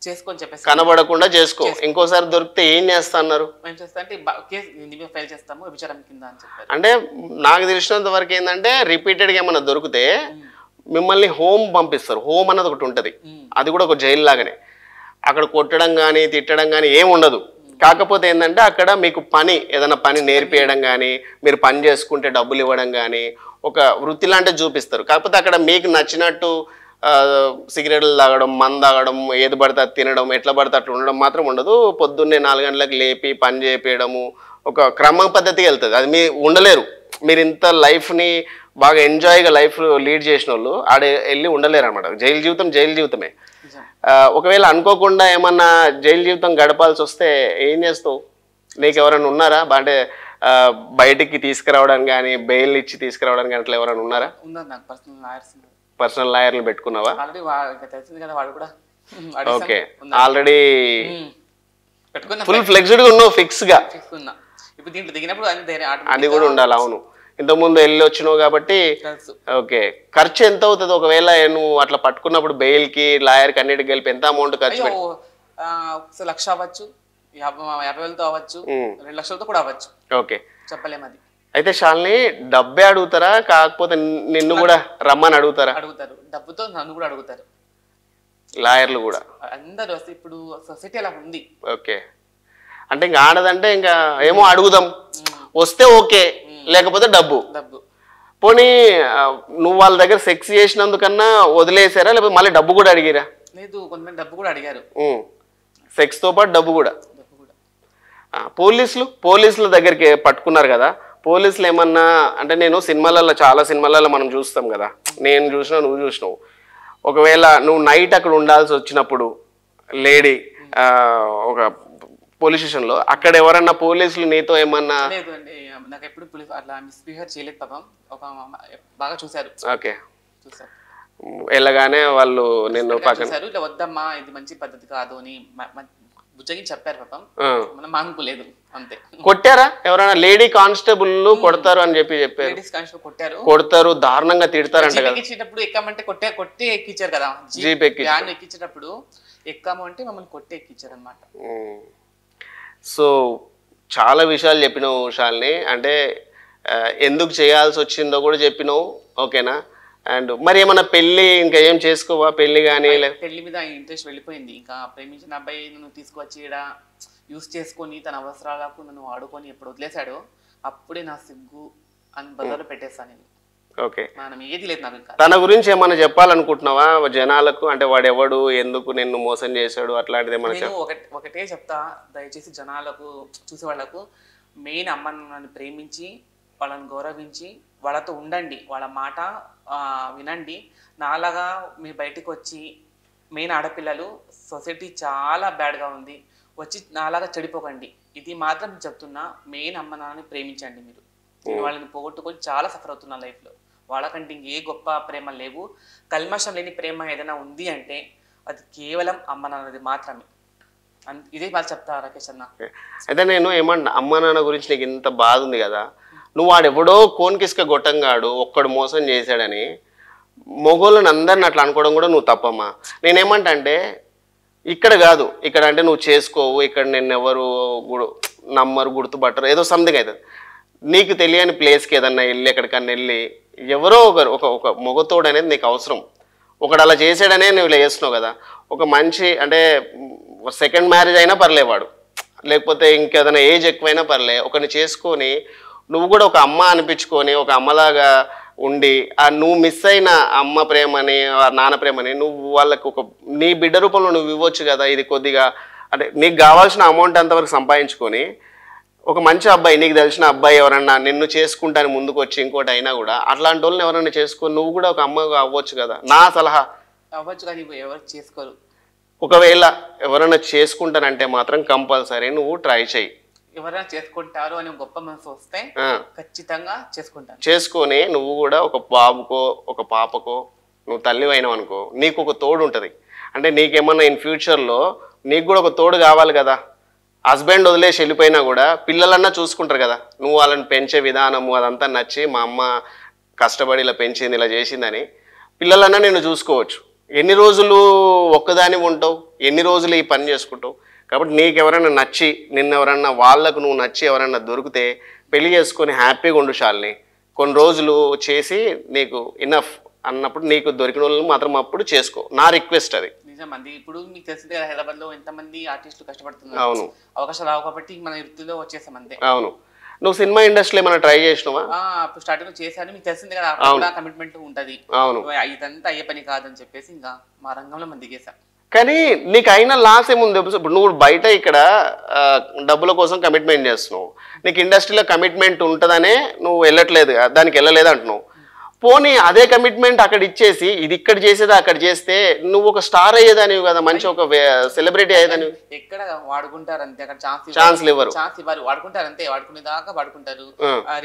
చేసుకొని చెప్పేసి కనబడకుండా చేసుకో, ఇంకోసారి దొరికితే ఏం చేస్తా అన్నారు? ఏం చేస్తా అంటే కేసు ఫైల్ చేస్తాము విచారం కింద అని చెప్పారు. అంటే నాకు తెలిసినంత వరకు ఏంటంటే రిపీటెడ్గా ఏమన్నా దొరికితే మిమ్మల్ని హోమ్ పంపిస్తారు. హోమ్ అన్నది ఒకటి ఉంటుంది, అది కూడా ఒక జైలు లాగానే. అక్కడ కొట్టడం కానీ తిట్టడం కానీ ఏం ఉండదు. కాకపోతే ఏంటంటే అక్కడ మీకు ఏదైనా పని నేర్పియడం కానీ, మీరు పని చేసుకుంటే డబ్బులు ఇవ్వడం కానీ ఒక వృత్తి లాంటివి చూపిస్తారు. కాకపోతే అక్కడ మీకు నచ్చినట్టు సిగరెట్లు తాగడం, మందు తాగడం, ఏది పడితే అది తినడం, ఎట్లా పడితే అట్లా ఉండడం మాత్రం ఉండదు. పొద్దున్నే 4 గంటలకు లేపి పని చేపించడము ఒక క్రమ పద్ధతికి వెళ్తుంది. అది మీ ఉండలేరు. మీరు ఇంత లైఫ్ని బాగా ఎంజాయ్గా లైఫ్ లీడ్ చేసిన వాళ్ళు ఆడ వెళ్ళి ఉండలేరు అనమాట. జైలు జీవితమే. ఒకవేళ అనుకోకుండా ఏమన్నా జైలు జీవితం గడపాల్సి వస్తే ఏం చేస్తావు? నీకు ఎవరైనా ఉన్నారా అంటే బయటికి తీసుకురావడానికి కానీ, బెయిల్ ఇచ్చి తీసుకురావడానికి కానీ అట్లా ఎవరైనా ఉన్నారా? పర్సనల్ లాయర్లు పెట్టుకున్నావా? ఓకే, ఆల్రెడీ ఫుల్ ఫ్లెక్స్డ్ గా ఉన్నావు, ఫిక్స్ గా. అది కూడా ఉండాలి. అవును, ఇంతకుముందు వెళ్ళి వచ్చినావు కాబట్టి. ఓకే, ఖర్చు ఎంత అవుతుంది ఒకవేళ నువ్వు అట్లా పట్టుకున్నప్పుడు బెయిల్ కి లాయర్ కి అన్నిటికి కలిపి ఎంత అమౌంట్ ఖర్చు? 1,00,000 అవ్వచ్చు, 50,000తో అవ్వచ్చు, 2 లక్షలతో కూడా అవ్వచ్చు. ఓకే, చెప్పలేము. అది అయితే శాలిని డబ్బే అడుగుతారా కాకపోతే నిన్ను కూడా రమ్మని అడుగుతారా? అడుగుతారు, డబ్బుతో నన్ను కూడా అడుగుతారు లాయర్లు కూడా. అందరూ ఇప్పుడు సొసైటీ అలా ఉంది. ఓకే, అంటే ఇంకా ఆడదంటే ఇంకా ఏమో అడుగుదాం, వస్తే ఓకే, లేకపోతే డబ్బు. పోనీ నువ్వు వాళ్ళ దగ్గర సెక్స్ చేసినందుకన్నా వదిలేసారా లేకపోతే మళ్ళీ డబ్బు కూడా అడిగిరా? లేదు, కొంతమంది డబ్బు కూడా అడిగారు, సెక్స్ తో పాటు డబ్బు కూడా. పోలీసుల దగ్గరికి పట్టుకున్నారు కదా, పోలీసులు ఏమన్నా అంటే నేను చాలా సినిమాలలో మనం చూస్తాం కదా, నేను చూసినా నువ్వు చూసినావు. ఒకవేళ నువ్వు నైట్ అక్కడ ఉండాల్సి వచ్చినప్పుడు లేడీ ఒక పోలీస్ స్టేషన్లో అక్కడ ఎవరన్నా పోలీసులు నీతో ఏమన్నా? లేదు అండి, నాకు ఎప్పుడు అట్లా మిస్బిహేవ్ చేయలేదు పాపం. ఒక బాగా చూశారు. ఓకే, వెళ్ళగానే వాళ్ళు నిన్ను పక్కన ఇట్లా వద్దమ్మా ఇది మంచి పద్ధతి కాదు అని బుజ్జగి చెప్పారు పాపం. మనం మానుకోలేదు అంతే. కొట్టారా ఎవరైనా? లేడీ కానిస్టేబుల్ కొడతారు అని చెప్పారు. లేడీస్ కానిస్టేబుల్ కొడతారు, దారుణంగా తిడతారంట కదా. ఎక్కించేటప్పుడు ఎక్కామంటే కొట్టి ఎక్కించారు కదా, జీప్ ఎక్కించేటప్పుడు ఎక్కాము అంటే మమ్మల్ని కొట్టి ఎక్కించారు అనమాట. సో చాలా విషయాలు చెప్పినావు శాలిని, అంటే ఎందుకు చేయాల్సి వచ్చిందో కూడా చెప్పినావు. ఓకేనా? అండ్ మరి ఏమన్నా పెళ్లి ఇంకా ఏం చేసుకోవా? పెళ్లి కానీ పెళ్లి మీద ఇంట్రెస్ట్ వెళ్ళిపోయింది. ఇంకా ప్రేమించిన అబ్బాయి నన్ను తీసుకొచ్చి ఇక్కడ యూస్ చేసుకొని తన అవసరాలకు నన్ను వాడుకొని ఎప్పుడు వదిలేశాడో అప్పుడే నా సిగ్గు అని బదులు పెట్టేస్తాను నేను. ఓకే, ఏది లేదు నాకు. తన గురించి ఏమన్నా చెప్పాలనుకుంటున్నావా జనాలకు? అంటే వాడు ఎవడు, ఎందుకు నిన్ను మోసం చేశాడు, అట్లాంటిది ఏమన్నా? ఒకటే చెప్తా, దయచేసి జనాలకు చూసే వాళ్ళకు, మెయిన్ అమ్మ నన్ను ప్రేమించి వాళ్ళని గౌరవించి వాళ్ళతో ఉండండి, వాళ్ళ మాట వినండి. నాలాగా మీరు బయటకు వచ్చి మెయిన్ ఆడపిల్లలు సొసైటీ చాలా బ్యాడ్గా ఉంది, వచ్చి నాలాగా చెడిపోకండి. ఇది మాత్రం చెప్తున్నా, మెయిన్ అమ్మ నాన్నని ప్రేమించండి. మీరు వాళ్ళని పోగొట్టుకొని చాలా సఫర్ అవుతున్నా లైఫ్లో. వాళ్ళకంటే ఇంకే గొప్ప ప్రేమ లేవు. కల్మషం లేని ప్రేమ ఏదైనా ఉంది అంటే అది కేవలం అమ్మ నాన్నది మాత్రమే. ఇదే బాగా చెప్తా రాకేష్ అన్న. అయితే నేను ఏమన్నా, అమ్మ నాన్న గురించి నీకు ఇంత బాధ ఉంది కదా, నువ్వు వాడెవడో కోన్కిస్క గొట్టంగాడు ఒక్కడు మోసం చేశాడని మొగోళ్ళని అందరిని అట్లా అనుకోవడం కూడా నువ్వు తప్పమ్మా. నేనేమంటా అంటే ఇక్కడ కాదు, ఇక్కడ అంటే నువ్వు చేసుకోవు, ఇక్కడ నేను ఎవరు నమ్మరు, గుర్తుపట్టరు, ఏదో సంథింగ్ అవుతుంది. నీకు తెలియని ప్లేస్కి ఏదన్నా వెళ్ళి ఎక్కడికన్నా వెళ్ళి ఎవరో ఒకరు ఒక మొగతోడు అనేది నీకు అవసరం. ఒకడు అలా చేసాడనే నువ్వు ఇలా చేస్తున్నావు కదా. ఒక మంచి అంటే సెకండ్ మ్యారేజ్ అయినా పర్లేవాడు, లేకపోతే ఇంకేదైనా ఏజ్ ఎక్కువైనా పర్లే, ఒకరిని చేసుకొని నువ్వు కూడా ఒక అమ్మ అనిపించుకొని ఒక అమ్మలాగా ఉండి నువ్వు మిస్ అయిన అమ్మ ప్రేమని నాన్న ప్రేమని నువ్వు వాళ్ళకు ఒక నీ బిడ్డ రూపంలో నువ్వు ఇవ్వచ్చు కదా. ఇది కొద్దిగా అంటే నీకు కావాల్సిన అమౌంట్ అంతవరకు సంపాదించుకొని ఒక మంచి అబ్బాయి, నీకు తెలిసిన అబ్బాయి ఎవరన్నా నిన్ను చేసుకుంటాను ముందుకు వచ్చి ఇంకోటి అయినా కూడా అట్లాంటి వాళ్ళని ఎవరన్నా చేసుకొని నువ్వు కూడా ఒక అమ్మగా అవ్వచ్చు కదా. నా సలహా అవ్వచ్చు, కానీ ఎవరు చేసుకోరు. ఒకవేళ ఎవరైనా చేసుకుంటానంటే మాత్రం కంపల్సరీ నువ్వు ట్రై చేయి. ఎవరైనా చేసుకుంటారు అని గొప్ప మనసు వస్తే ఖచ్చితంగా చేసుకుంటాను. చేసుకొని నువ్వు కూడా ఒక బాబుకో ఒక పాపకో నువ్వు తల్లి అయినావు అనుకో, నీకు ఒక తోడు ఉంటుంది. అంటే నీకేమన్నా ఇన్ ఫ్యూచర్లో నీకు కూడా ఒక తోడు కావాలి కదా. హస్బెండ్ వదిలేసి వెళ్ళిపోయినా కూడా పిల్లలన్నా చూసుకుంటారు కదా. నువ్వు వాళ్ళని పెంచే విధానము అదంతా నచ్చి మా అమ్మ కష్టపడి ఇలా పెంచింది ఇలా చేసిందని పిల్లలన్నా నిన్ను చూసుకోవచ్చు. ఎన్ని రోజులు ఒక్కదాని ఉంటావు, ఎన్ని రోజులు ఈ పని చేసుకుంటావు. కాబట్టి నీకు ఎవరైనా నచ్చి నిన్నెవరన్నా వాళ్ళకు నువ్వు నచ్చి ఎవరన్నా దొరికితే పెళ్లి చేసుకొని హ్యాపీగా ఉండు శాలిని. కొన్ని రోజులు చేసి నీకు ఇనఫ్ అన్నప్పుడు నీకు దొరికిన వాళ్ళు మాత్రం అప్పుడు చేసుకో. నా రిక్వెస్ట్ అది. నిజమండి. ఇప్పుడు మీకు తెలిసిందే కదా, హైదరాబాద్ లో ఎంతమంది ఆర్టిస్టులు కష్టపడుతున్నారు. అవును, అవకాశాలు రావు కాబట్టి మన వృత్తిలో వచ్చేసాం అంతే. అవును. నువ్వు సినిమా ఇండస్ట్రీలో ఏమైనా ట్రై చేసినావా? అప్పుడు స్టార్టింగ్ చేశాను, మీకు తెలిసిందే కదా, కమిట్మెంట్ ఉంటది. అవును, ఇదంతా అయ్యే పని కాదని చెప్పేసి ఇంకా మా రంగంలో మనం దిగేసాం. కానీ నీకు అయినా లాస్ ఏముంది? ఇప్పుడు నువ్వు బయట ఇక్కడ డబ్బుల కోసం కమిట్మెంట్ చేస్తున్నావు, నీకు ఇండస్ట్రీలో కమిట్మెంట్ ఉంటుందనే నువ్వు వెళ్ళట్లేదు, దానికి వెళ్ళలేదు అంటున్నావు. పోనీ అదే కమిట్మెంట్ అక్కడ ఇచ్చేసి ఇది ఇక్కడ చేసేదా అక్కడ చేస్తే నువ్వు ఒక స్టార్ అయ్యేదానివి కదా, మంచి ఒక సెలబ్రిటీ అయ్యేదానివి. ఎక్కడ వాడుకుంటారు అంతే, అక్కడ ఛాన్స్ ఇవ్వరు. వాడుకుంటారు అంతే, వాడుకునే దాకా వాడుకుంటారు.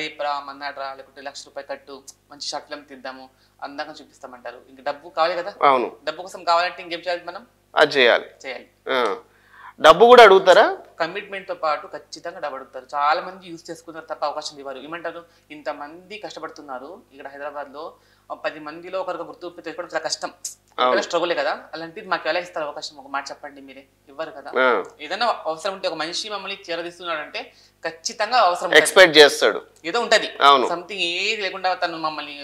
రేపురా మన్నాడ్రా లేకుంటే ₹1,00,000 కట్టు, మంచి షార్ట్ ఫిల్మ్ తీద్దాము, అందంగా చూపిస్తామంటారు. ఇంక డబ్బు కావాలి కదా. అవును, డబ్బు కోసం కావాలంటే ఇంకేం చేయాలి మనం? అది చేయాలి. డబ్బు కూడా అడుగుతారా? కమిట్మెంట్ తో పాటు ఖచ్చితంగా డబ్బు అడుగుతారు. చాలా మంది యూజ్ చేసుకున్నారు తప్ప అవకాశం ఇవ్వరు. ఏమంటారు, ఇంతమంది కష్టపడుతున్నారు ఇక్కడ హైదరాబాద్ లో, 10 మందిలో ఒకరికి గుర్తింపు తెచ్చుకోవడం చాలా కష్టం, స్ట్రగులే కదా. అలాంటిది మాకు ఎలా ఇస్తారు అవకాశం? ఒక మాట చెప్పండి, మీరే ఇవ్వరు కదా. ఏదైనా అవసరం ఉంటే ఒక మనిషి మమ్మల్ని చేరదీస్తున్నాడు అంటే ఖచ్చితంగా అవసరం ఎక్స్పెక్ట్ చేస్తాడు, ఏదో ఉంటది, సంథింగ్ ఏది లేకుండా తను మమ్మల్ని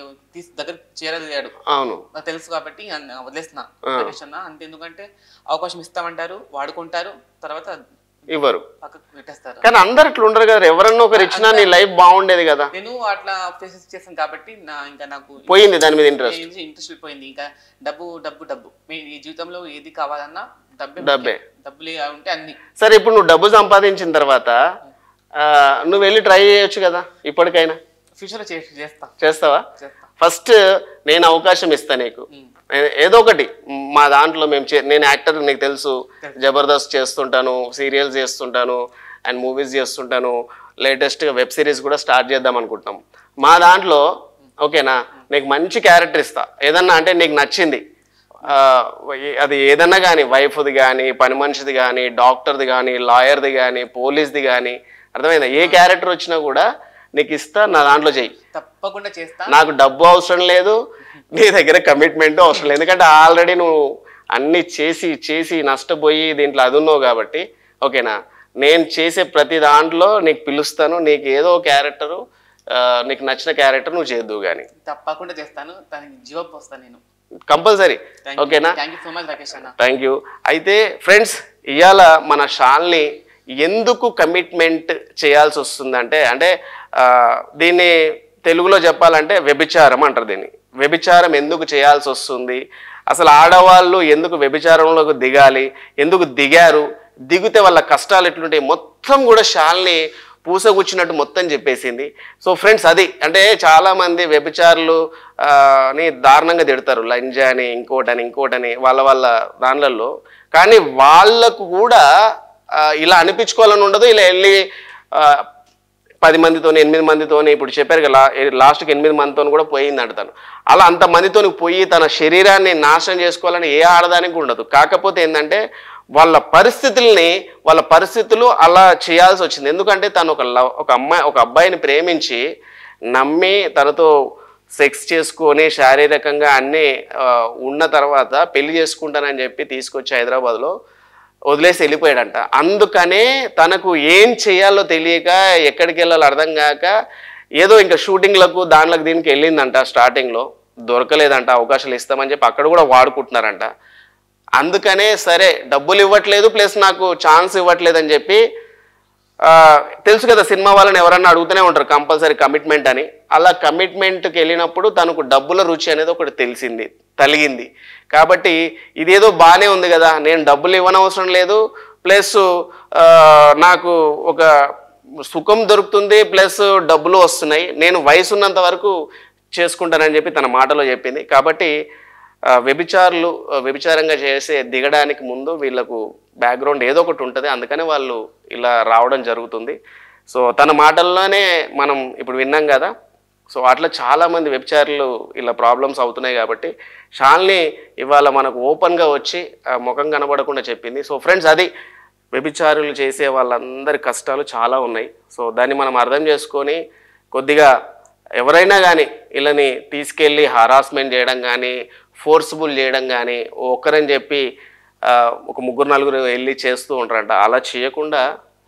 దగ్గర చేరదీయాడు. అవును, నాకు తెలుసు కాబట్టి వదిలేస్తున్నా అంతే. ఎందుకంటే అవకాశం ఇస్తామంటారు, వాడుకుంటారు, తర్వాత ఇవ్వరు. కానీ అందరు ఇట్లా ఉండరు కదా, ఎవరన్నా ఒకరు ఇచ్చినా నీ లైఫ్ బాగుండేది కదా. నేను అట్లా ఫేసెస్ చేశాను కాబట్టి ఇంకా నాకు పోయింది దాని మీద ఇంట్రెస్ట్ పోయింది. ఇంకా డబ్బు డబ్బు డబ్బు, ఈ జీవితంలో ఏది కావాలన్నా డబ్బే. డబ్బులు ఉంటే అన్ని. సరే, ఇప్పుడు నువ్వు డబ్బు సంపాదించిన తర్వాత నువ్వు వెళ్ళి ట్రై చేయొచ్చు కదా ఇప్పటికైనా. ఫ్యూచర్ చేస్తావా? ఫస్ట్ నేను అవకాశం ఇస్తా నీకు, ఏదో ఒకటి మా దాంట్లో నేను యాక్టర్, నీకు తెలుసు, జబర్దస్త్ చేస్తుంటాను, సీరియల్స్ చేస్తుంటాను అండ్ మూవీస్ చేస్తుంటాను, లేటెస్ట్గా వెబ్ సిరీస్ కూడా స్టార్ట్ చేద్దాం అనుకుంటున్నాం మా దాంట్లో. ఓకేనా, నీకు మంచి క్యారెక్టర్ ఇస్తా, ఏదన్నా అంటే నీకు నచ్చింది, అది ఏదన్నా కానీ, వైఫ్ది కానీ, పని మనిషిది కానీ, డాక్టర్ది కానీ, లాయర్ది కానీ, పోలీస్ది కానీ, అర్థమైందా? ఏ క్యారెక్టర్ వచ్చినా కూడా నీకు ఇస్తా, నా దాంట్లో చెయ్యి, తప్పకుండా చేస్తా. నాకు డబ్బు అవసరం లేదు, నీ దగ్గర కమిట్మెంట్ అవసరం లేదు, ఎందుకంటే ఆల్రెడీ నువ్వు అన్ని చేసి చేసి నష్టపోయి దీంట్లో అది ఉన్నావు కాబట్టి. ఓకేనా, నేను చేసే ప్రతి దాంట్లో నీకు పిలుస్తాను, నీకు ఏదో క్యారెక్టరు, నీకు నచ్చిన క్యారెక్టర్ నువ్వు చేద్దువు కానీ. తప్పకుండా చేస్తాను, దానికి జీవం పోస్తాను నేను కంపల్సరీ. ఓకేనా, థ్యాంక్ యూ. అయితే ఫ్రెండ్స్, ఇవాళ మన శాలిని ఎందుకు కమిట్మెంట్ చేయాల్సి వస్తుందంటే, అంటే దీన్ని తెలుగులో చెప్పాలంటే వ్యభిచారం అంటారు దీన్ని. వ్యభిచారం ఎందుకు చేయాల్సి వస్తుంది, అసలు ఆడవాళ్ళు ఎందుకు వ్యభిచారంలోకి దిగాలి, ఎందుకు దిగారు, దిగితే వాళ్ళ కష్టాలు ఎట్లుంటాయి, మొత్తం కూడా శాలిని పూసగుచ్చినట్టు మొత్తం చెప్పేసింది. సో ఫ్రెండ్స్, అది అంటే చాలామంది వ్యభిచారులు ని దారుణంగా తిడతారు, లంజా అని, ఇంకోటని వాళ్ళ దానిలలో. కానీ వాళ్ళకు కూడా ఇలా అనిపించుకోవాలని ఉండదు. ఇలా వెళ్ళి 10 మందితోని 8 మందితోని, ఇప్పుడు చెప్పారు కదా లాస్ట్కి 8 మందితో కూడా పోయింది అంటాను. అలా అంతమందితో పోయి తన శరీరాన్ని నాశనం చేసుకోవాలని ఏ ఆడదానికి ఉండదు. కాకపోతే ఏంటంటే వాళ్ళ పరిస్థితులు అలా చేయాల్సి వచ్చింది. ఎందుకంటే తను ఒక అబ్బాయిని ప్రేమించి నమ్మి తనతో సెక్స్ చేసుకొని శారీరకంగా అన్నీ ఉన్న తర్వాత పెళ్లి చేసుకుంటానని చెప్పి తీసుకొచ్చి హైదరాబాద్లో వదిలేసి వెళ్ళిపోయాడంట. అందుకనే తనకు ఏం చేయాలో తెలియక ఎక్కడికి వెళ్ళాలో అర్థం కాక ఏదో ఇంకా షూటింగ్లకు దానిలకు దీనికి వెళ్ళిందంట. స్టార్టింగ్లో దొరకలేదంట, అవకాశాలు ఇస్తామని చెప్పి అక్కడ కూడా వాడుకుంటున్నారంట. అందుకనే సరే డబ్బులు ఇవ్వట్లేదు ప్లస్ నాకు ఛాన్స్ ఇవ్వట్లేదు అని చెప్పి, తెలుసు కదా సినిమా వాళ్ళని ఎవరన్నా అడుగుతూనే ఉంటారు కంపల్సరీ కమిట్మెంట్ అని. అలా కమిట్మెంట్కి వెళ్ళినప్పుడు తనకు డబ్బుల రుచి అనేది ఒకటి తలిగింది. కాబట్టి ఇదేదో బాగానే ఉంది కదా, నేను డబ్బులు ఇవ్వనవసరం లేదు, ప్లస్ నాకు ఒక సుఖం దొరుకుతుంది, ప్లస్ డబ్బులు వస్తున్నాయి, నేను వయసు ఉన్నంత వరకు చేసుకుంటానని చెప్పి తన మాటలో చెప్పింది. కాబట్టి వ్యభిచారంగా దిగడానికి ముందు వీళ్ళకు బ్యాక్గ్రౌండ్ ఏదో ఒకటి ఉంటుంది, అందుకని వాళ్ళు ఇలా రావడం జరుగుతుంది. సో తన మాటల్లోనే మనం ఇప్పుడు విన్నాం కదా. సో అట్లా చాలామంది వ్యభిచారులు ఇలా ప్రాబ్లమ్స్ అవుతున్నాయి. కాబట్టి షాలిని ఇవాళ మనకు ఓపెన్గా వచ్చి ముఖం కనబడకుండా చెప్పింది. సో ఫ్రెండ్స్, అది వ్యభిచారులు చేసే వాళ్ళందరి కష్టాలు చాలా ఉన్నాయి. సో దాన్ని మనం అర్థం చేసుకొని కొద్దిగా ఎవరైనా కానీ వీళ్ళని తీసుకెళ్ళి హరాస్మెంట్ చేయడం కానీ, ఫోర్స్ఫుల్ చేయడం కానీ, ఒక్కరని చెప్పి ఒక 3-4 వెళ్ళి చేస్తూ ఉంటారంట. అలా చేయకుండా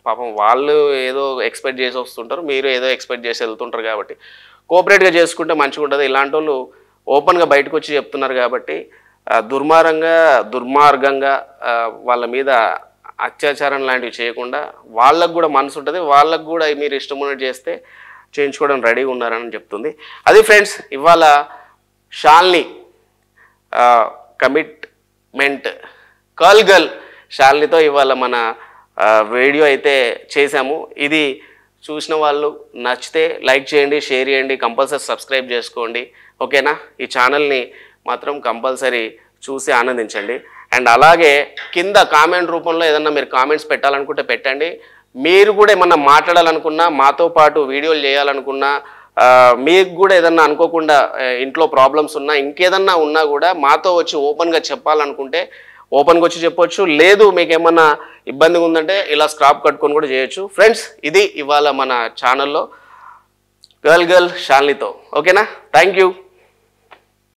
పాపం వాళ్ళు ఏదో ఎక్స్పెక్ట్ చేసి వస్తుంటారు, మీరు ఏదో ఎక్స్పెక్ట్ చేసి వెళ్తుంటారు. కాబట్టి కోఆపరేట్గా చేసుకుంటే మంచిగా ఉంటుంది. ఇలాంటి వాళ్ళు ఓపెన్గా బయటకు వచ్చి చెప్తున్నారు కాబట్టి దుర్మార్గంగా వాళ్ళ మీద అత్యాచారం లాంటివి చేయకుండా వాళ్ళకు కూడా మనసు ఉంటుంది, వాళ్ళకు కూడా మీరు ఇష్టం ఉన్నట్టు చేస్తే చేయించుకోవడం రెడీగా ఉన్నారని చెప్తుంది. అది ఫ్రెండ్స్, ఇవాళ షాలిని కమిట్మెంట్ గర్ల్ షాలినితో ఇవాళ మన వీడియో అయితే చేశాము. ఇది చూసిన వాళ్ళు నచ్చితే లైక్ చేయండి, షేర్ చేయండి, కంపల్సరీ సబ్స్క్రైబ్ చేసుకోండి. ఓకేనా? ఈ ఛానల్ని మాత్రం కంపల్సరీ చూసి ఆనందించండి. అండ్ అలాగే కింద కామెంట్ రూపంలో ఏదన్నా మీరు కామెంట్స్ పెట్టాలనుకుంటే పెట్టండి. మీరు కూడా ఏమన్నా మాట్లాడాలనుకున్నా, మాతో పాటు వీడియోలు చేయాలనుకున్నా, మీకు కూడా ఏదన్నా అనుకోకుండా ఇంట్లో ప్రాబ్లమ్స్ ఉన్నా, ఇంకేదన్నా ఉన్నా కూడా మాతో వచ్చి ఓపెన్గా చెప్పాలనుకుంటే ఓపెన్గా వచ్చి చెప్పొచ్చు. లేదు మీకు ఏమన్నా ఇబ్బందిగా ఉందంటే ఇలా స్క్రాప్ కట్టుకొని కూడా చేయొచ్చు. ఫ్రెండ్స్, ఇది ఇవాళ మన ఛానల్లో గర్ల్ షాలినితో. ఓకేనా? Thank you.